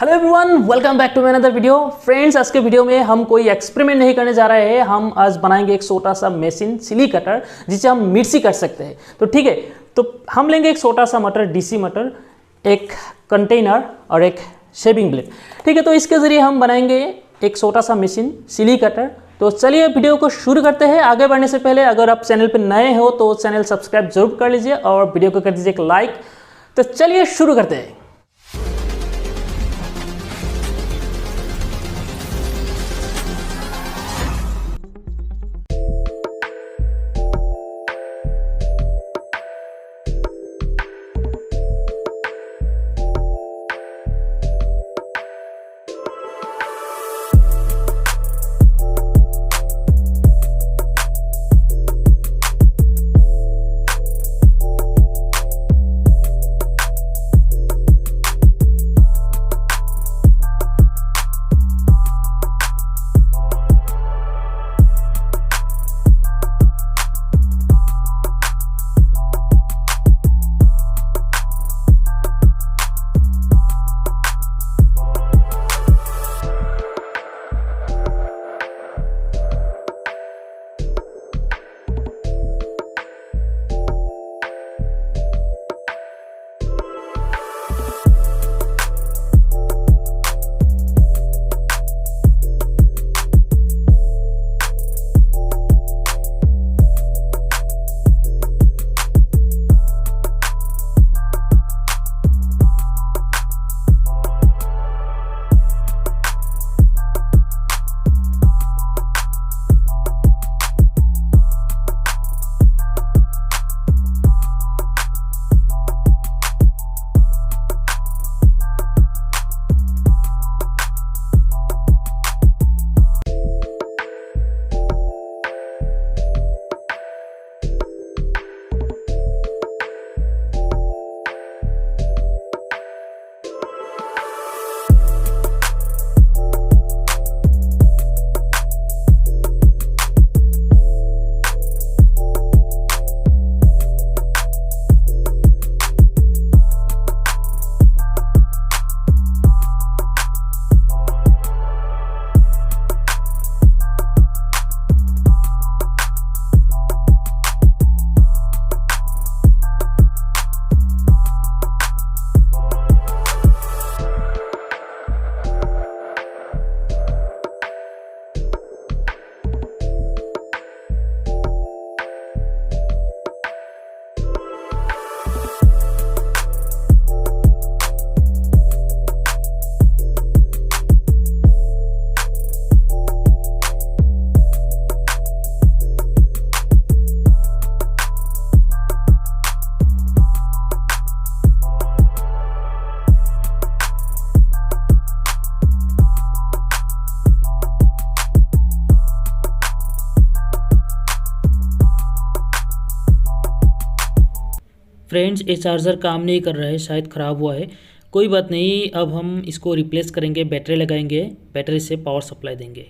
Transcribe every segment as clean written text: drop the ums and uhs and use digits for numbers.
Hello everyone, welcome back to my another video. Friends, आज के video में हम कोई एक्सपेरिमेंट नहीं करने जा रहे हैं। हम आज बनाएंगे एक छोटा सा मशीन चिली कटर जिससे हम मिर्ची कट सकते हैं। तो ठीक है, तो हम लेंगे एक छोटा सा मटर, डीसी मटर, एक कंटेनर और एक शेविंग ब्लेड। ठीक है, तो इसके ज़रिए हम बनाएंगे एक छोटा सा मशीन चिली कटर। तो चलिए वीडियो को शुरू करते हैं। आगे बढ़ने से पहले अगर आप चैनल पर नए हो तो चैनल सब्सक्राइब जरूर कर लीजिए और वीडियो को कर दीजिए एक लाइक। तो चलिए शुरू करते हैं। फ्रेंड्स, ये चार्जर काम नहीं कर रहा है, शायद ख़राब हुआ है। कोई बात नहीं, अब हम इसको रिप्लेस करेंगे, बैटरी लगाएंगे, बैटरी से पावर सप्लाई देंगे।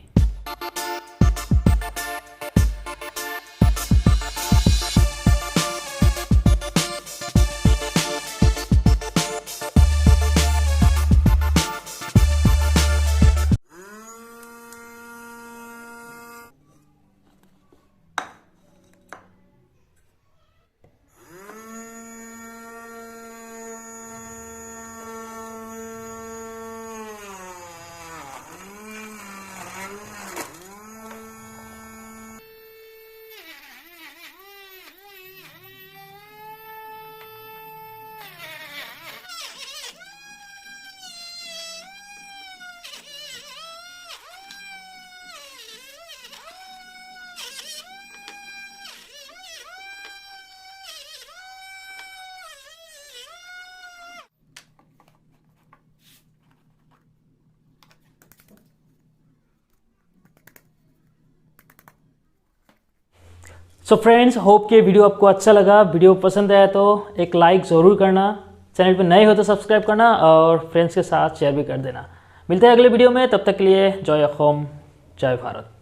सो फ्रेंड्स, होप कि वीडियो आपको अच्छा लगा। वीडियो पसंद आया तो एक लाइक ज़रूर करना, चैनल पर नए हो तो सब्सक्राइब करना और फ्रेंड्स के साथ शेयर भी कर देना। मिलते हैं अगले वीडियो में, तब तक के लिए जय होम, जय भारत।